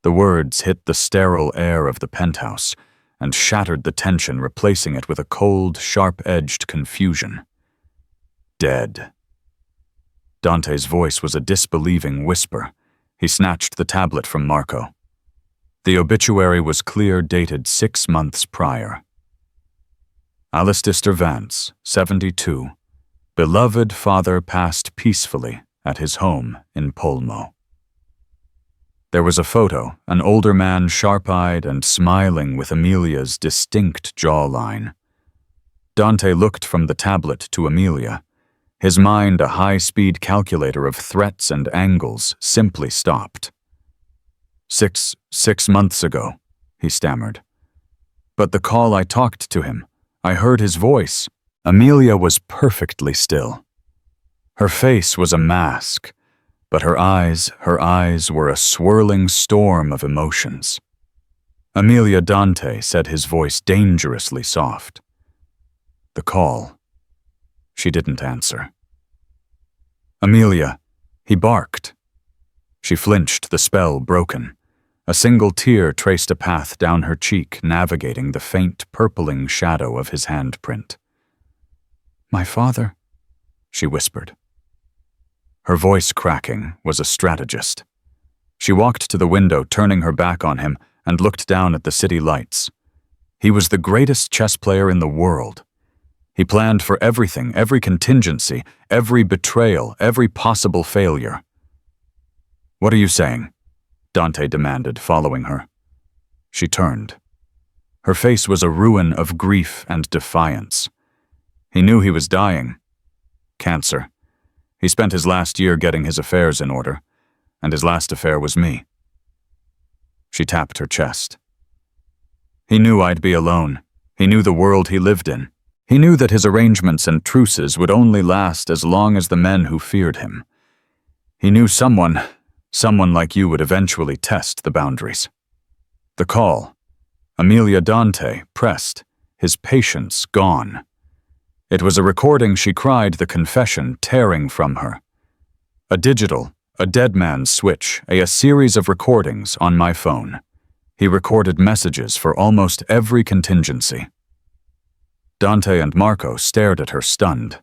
The words hit the sterile air of the penthouse and shattered the tension, replacing it with a cold, sharp-edged confusion. Dead. Dante's voice was a disbelieving whisper. He snatched the tablet from Marco. The obituary was clear, dated 6 months prior. Amelia Vance, 72, Beloved father passed peacefully at his home in Polmo. There was a photo, an older man sharp-eyed and smiling with Amelia's distinct jawline. Dante looked from the tablet to Amelia. His mind, a high-speed calculator of threats and angles, simply stopped. Six months ago, he stammered. But the call, I talked to him. I heard his voice. Amelia was perfectly still. Her face was a mask, but her eyes were a swirling storm of emotions. Amelia, Dante said, his voice dangerously soft. The call. She didn't answer. Amelia, he barked. She flinched, the spell broken. A single tear traced a path down her cheek, navigating the faint, purpling shadow of his handprint. My father, she whispered. Her voice cracking was a strategist. She walked to the window, turning her back on him, and looked down at the city lights. He was the greatest chess player in the world. He planned for everything, every contingency, every betrayal, every possible failure. What are you saying? Dante demanded, following her. She turned. Her face was a ruin of grief and defiance. He knew he was dying. Cancer. He spent his last year getting his affairs in order, and his last affair was me. She tapped her chest. He knew I'd be alone. He knew the world he lived in. He knew that his arrangements and truces would only last as long as the men who feared him. He knew someone like you would eventually test the boundaries. The call. Amelia, Dante pressed, his patience gone. It was a recording. She cried, the confession tearing from her. A dead man's switch, a series of recordings on my phone. He recorded messages for almost every contingency. Dante and Marco stared at her, stunned.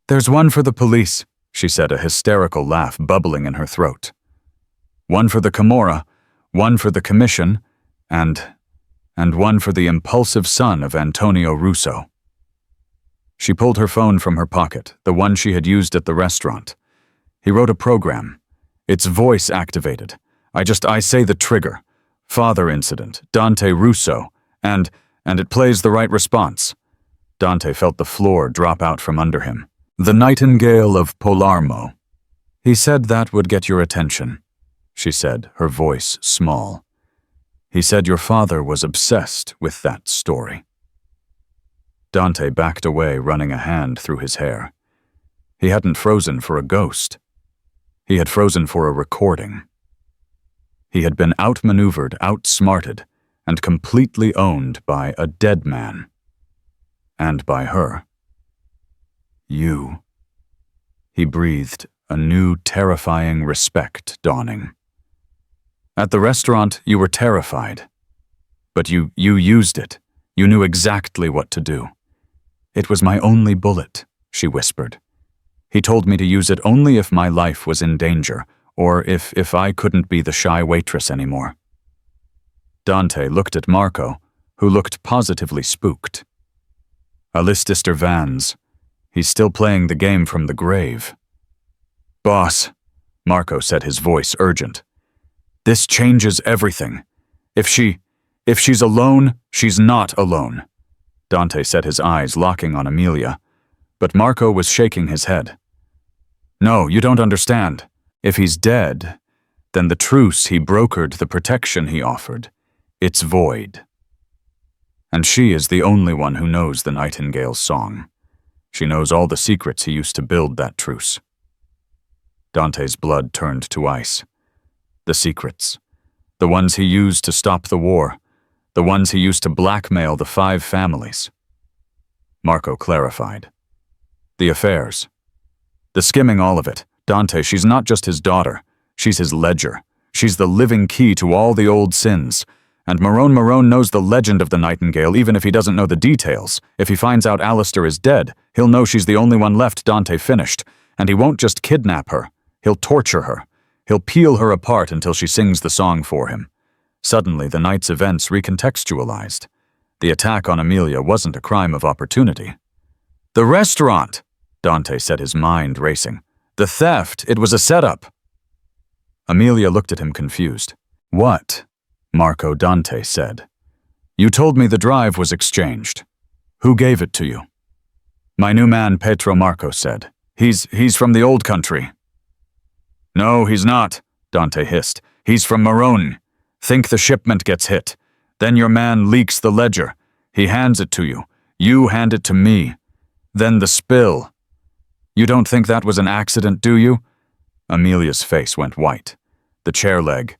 There's one for the police, she said, a hysterical laugh bubbling in her throat. One for the Camorra, one for the Commission, and one for the impulsive son of Antonio Russo. She pulled her phone from her pocket, the one she had used at the restaurant. He wrote a program. It's voice activated. I say the trigger. Father incident, Dante Russo, and it plays the right response. Dante felt the floor drop out from under him. The Nightingale of Palermo. He said that would get your attention, she said, her voice small. He said your father was obsessed with that story. Dante backed away, running a hand through his hair. He hadn't frozen for a ghost. He had frozen for a recording. He had been outmaneuvered, outsmarted, and completely owned by a dead man. And by her. You. He breathed, a new terrifying respect dawning. At the restaurant, you were terrified. But you used it. You knew exactly what to do. It was my only bullet, she whispered. He told me to use it only if my life was in danger, or if I couldn't be the shy waitress anymore. Dante looked at Marco, who looked positively spooked. Amelia Vance. He's still playing the game from the grave. Boss, Marco said, his voice urgent. This changes everything. If she's alone, she's not alone. Dante said, his eyes locking on Amelia, but Marco was shaking his head. No, you don't understand. If he's dead, then the truce he brokered, the protection he offered, it's void. And she is the only one who knows the Nightingale's song. She knows all the secrets he used to build that truce. Dante's blood turned to ice. The secrets. The ones he used to stop the war. The ones he used to blackmail the 5 families. Marco clarified. The affairs. The skimming, all of it. Dante, she's not just his daughter. She's his ledger. She's the living key to all the old sins. And Marone knows the legend of the Nightingale, even if he doesn't know the details. If he finds out Alistair is dead, he'll know she's the only one left. Dante finished. And he won't just kidnap her. He'll torture her. He'll peel her apart until she sings the song for him. Suddenly, the night's events recontextualized. The attack on Amelia wasn't a crime of opportunity. The restaurant! Dante said, his mind racing. "The theft! It was a setup!" Amelia looked at him confused. "What?" Marco Dante said. "You told me the drive was exchanged. Who gave it to you?" "My new man, Petro," Marco said. He's from the old country." "No, he's not," Dante hissed. "He's from Marone. Think the shipment gets hit. Then your man leaks the ledger. He hands it to you. You hand it to me. Then the spill. You don't think that was an accident, do you?" Amelia's face went white. The chair leg.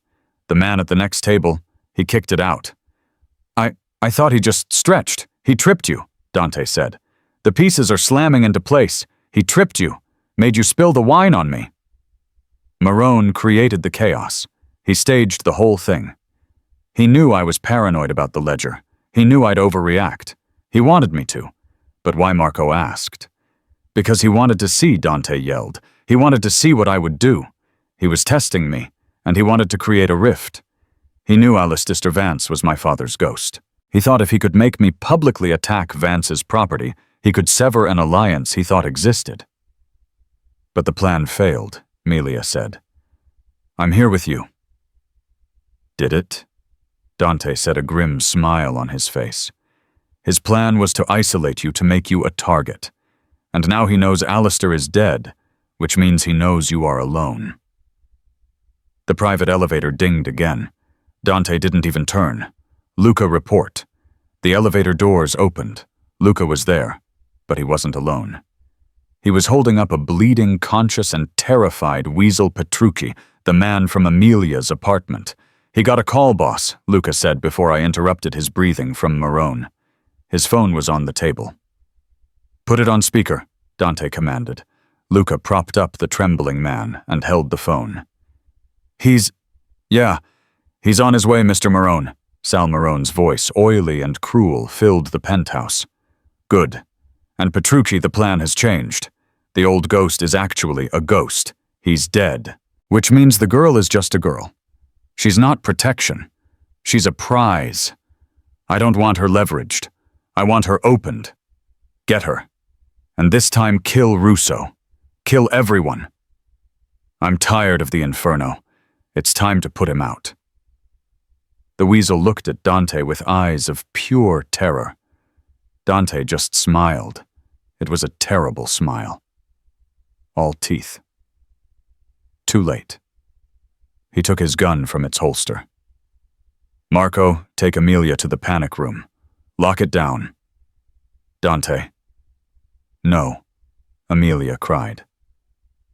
The man at the next table, he kicked it out. I thought he just stretched. He tripped you," Dante said. "The pieces are slamming into place. He tripped you. Made you spill the wine on me." Marone created the chaos. He staged the whole thing. He knew I was paranoid about the ledger. He knew I'd overreact. He wanted me to. But why, Marco asked. "Because he wanted to see," Dante yelled. "He wanted to see what I would do. He was testing me, and he wanted to create a rift. He knew Amelia Vance was my father's ghost. He thought if he could make me publicly attack Vance's property, he could sever an alliance he thought existed." "But the plan failed," Amelia said. "I'm here with you." "Did it?" Dante said, a grim smile on his face. "His plan was to isolate you, to make you a target. And now he knows Alistair is dead, which means he knows you are alone." The private elevator dinged again. Dante didn't even turn. "Luca, report." The elevator doors opened. Luca was there, but he wasn't alone. He was holding up a bleeding, conscious, and terrified Weasel Petrucci, the man from Amelia's apartment. "He got a call, boss," Luca said before I interrupted his breathing from Marone. His phone was on the table. "Put it on speaker," Dante commanded. Luca propped up the trembling man and held the phone. Yeah, he's on his way, Mr. Marone." Sal Marone's voice, oily and cruel, filled the penthouse. "Good. And Petrucci, the plan has changed. The old ghost is actually a ghost. He's dead. Which means the girl is just a girl. She's not protection. She's a prize. I don't want her leveraged. I want her opened. Get her. And this time kill Russo. Kill everyone. I'm tired of the inferno. It's time to put him out." The weasel looked at Dante with eyes of pure terror. Dante just smiled. It was a terrible smile. All teeth. Too late. He took his gun from its holster. "Marco, take Amelia to the panic room. Lock it down." "Dante." "No," Amelia cried.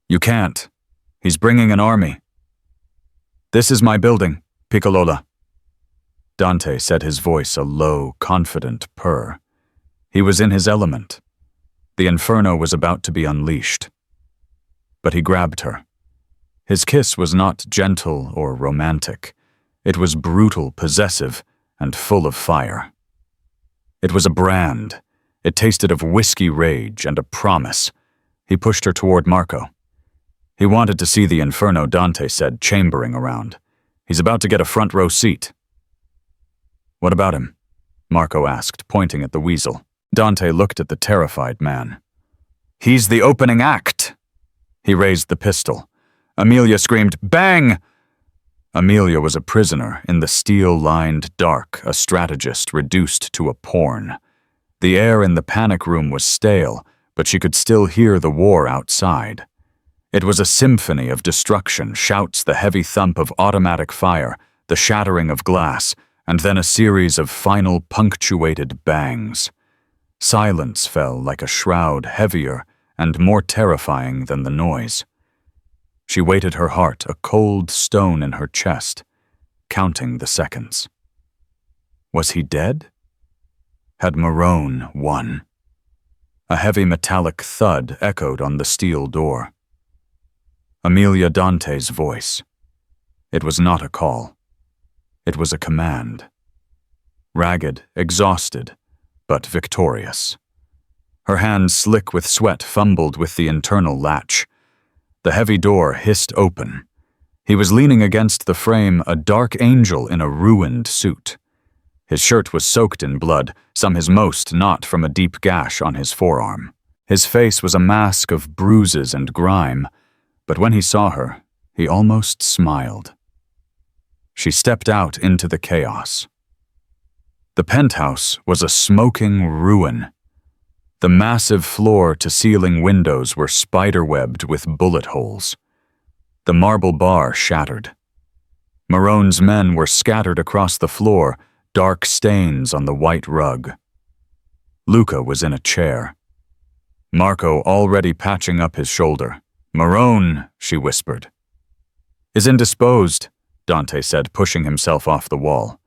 "You can't. He's bringing an army." "This is my building, Piccolola." Dante said, his voice a low, confident purr. He was in his element. The inferno was about to be unleashed. But he grabbed her. His kiss was not gentle or romantic. It was brutal, possessive, and full of fire. It was a brand. It tasted of whiskey rage and a promise. He pushed her toward Marco. He wanted to see the inferno, Dante said, chambering around. He's about to get a front row seat. "What about him?" Marco asked, pointing at the weasel. Dante looked at the terrified man. "He's the opening act." He raised the pistol. Amelia screamed, "Bang!" Amelia was a prisoner in the steel-lined dark, a strategist reduced to a pawn. The air in the panic room was stale, but she could still hear the war outside. It was a symphony of destruction, shouts, the heavy thump of automatic fire, the shattering of glass, and then a series of final punctuated bangs. Silence fell like a shroud, heavier and more terrifying than the noise. She weighted her heart, a cold stone in her chest, counting the seconds. Was he dead? Had Marone won? A heavy metallic thud echoed on the steel door. Amelia Dante's voice. It was not a call. It was a command. Ragged, exhausted, but victorious. Her hands, slick with sweat, fumbled with the internal latch. The heavy door hissed open. He was leaning against the frame, a dark angel in a ruined suit. His shirt was soaked in blood, some his most not from a deep gash on his forearm. His face was a mask of bruises and grime, but when he saw her, he almost smiled. She stepped out into the chaos. The penthouse was a smoking ruin. The massive floor-to-ceiling windows were spider-webbed with bullet holes. The marble bar shattered. Marone's men were scattered across the floor, dark stains on the white rug. Luca was in a chair. Marco already patching up his shoulder. "Marone," she whispered. "Is indisposed," Dante said, pushing himself off the wall.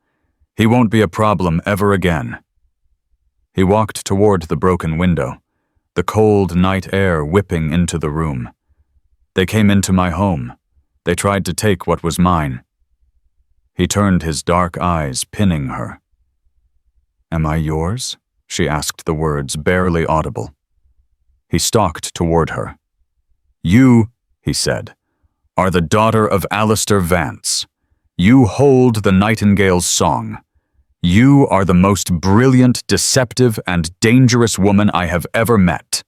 "He won't be a problem ever again." He walked toward the broken window, the cold night air whipping into the room. "They came into my home. They tried to take what was mine." He turned his dark eyes, pinning her. "Am I yours?" she asked, the words barely audible. He stalked toward her. "You," he said, "are the daughter of Alistair Vance. You hold the nightingale's song. You are the most brilliant, deceptive, and dangerous woman I have ever met.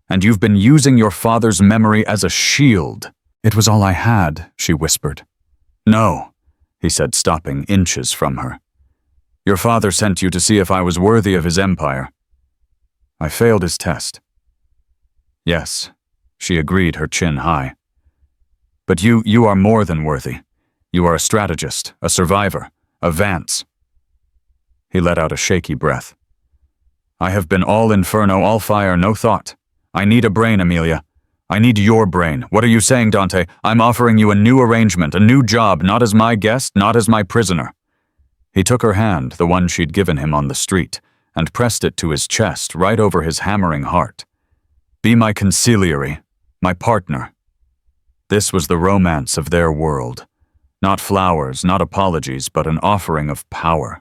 And you've been using your father's memory as a shield." "It was all I had," she whispered. "No," he said, stopping inches from her. "Your father sent you to see if I was worthy of his empire. I failed his test." "Yes," she agreed, her chin high. "But you are more than worthy. You are a strategist, a survivor, a Vance." He let out a shaky breath. "I have been all inferno, all fire, no thought. I need a brain, Amelia. I need your brain. What are you saying, Dante? I'm offering you a new arrangement, a new job, not as my guest, not as my prisoner." He took her hand, the one she'd given him on the street, and pressed it to his chest, right over his hammering heart. "Be my conciliary, my partner." This was the romance of their world. Not flowers, not apologies, but an offering of power.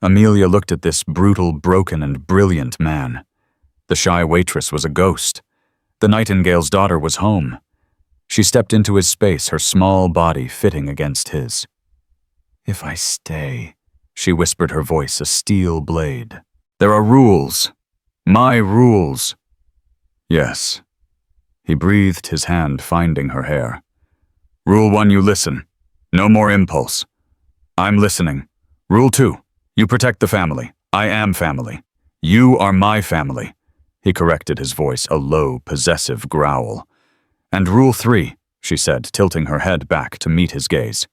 Amelia looked at this brutal, broken, and brilliant man. The shy waitress was a ghost. The nightingale's daughter was home. She stepped into his space, her small body fitting against his. "If I stay," she whispered, her voice a steel blade. "There are rules. My rules." "Yes." He breathed, his hand finding her hair. "Rule 1, you listen. No more impulse." "I'm listening." "Rule 2, you protect the family. I am family. You are my family." He corrected, his voice a low, possessive growl. "And Rule 3, she said, tilting her head back to meet his gaze.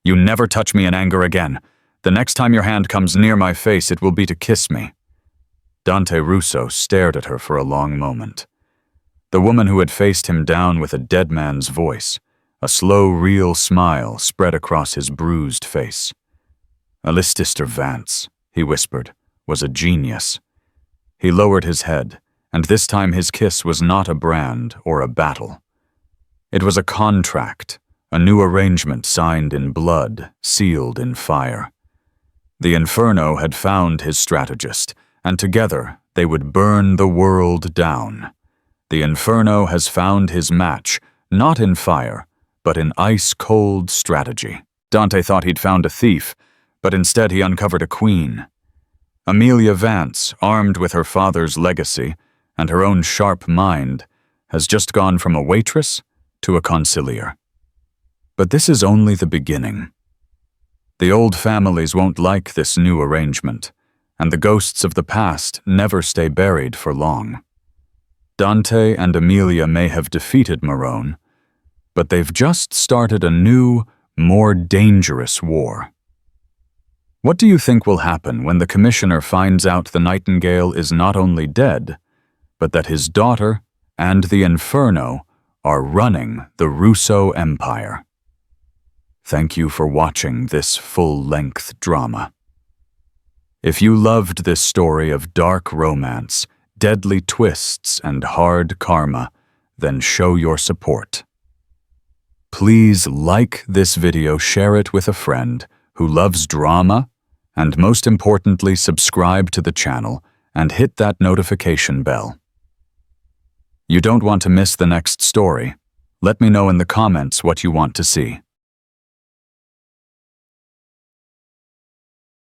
"You never touch me in anger again. The next time your hand comes near my face, it will be to kiss me." Dante Russo stared at her for a long moment. The woman who had faced him down with a dead man's voice, a slow, real smile spread across his bruised face. "Alistair Vance," he whispered, "was a genius." He lowered his head, and this time his kiss was not a brand or a battle. It was a contract, a new arrangement signed in blood, sealed in fire. The Inferno had found his strategist, and together they would burn the world down. The Inferno has found his match, not in fire, but in ice-cold strategy. Dante thought he'd found a thief, but instead he uncovered a queen. Amelia Vance, armed with her father's legacy and her own sharp mind, has just gone from a waitress to a conciliar. But this is only the beginning. The old families won't like this new arrangement, and the ghosts of the past never stay buried for long. Dante and Amelia may have defeated Marone, but they've just started a new, more dangerous war. What do you think will happen when the commissioner finds out the Nightingale is not only dead, but that his daughter and the Inferno are running the Russo Empire? Thank you for watching this full-length drama. If you loved this story of dark romance, deadly twists, and hard karma, then show your support. Please like this video, share it with a friend who loves drama, and most importantly, subscribe to the channel and hit that notification bell. You don't want to miss the next story? Let me know in the comments what you want to see.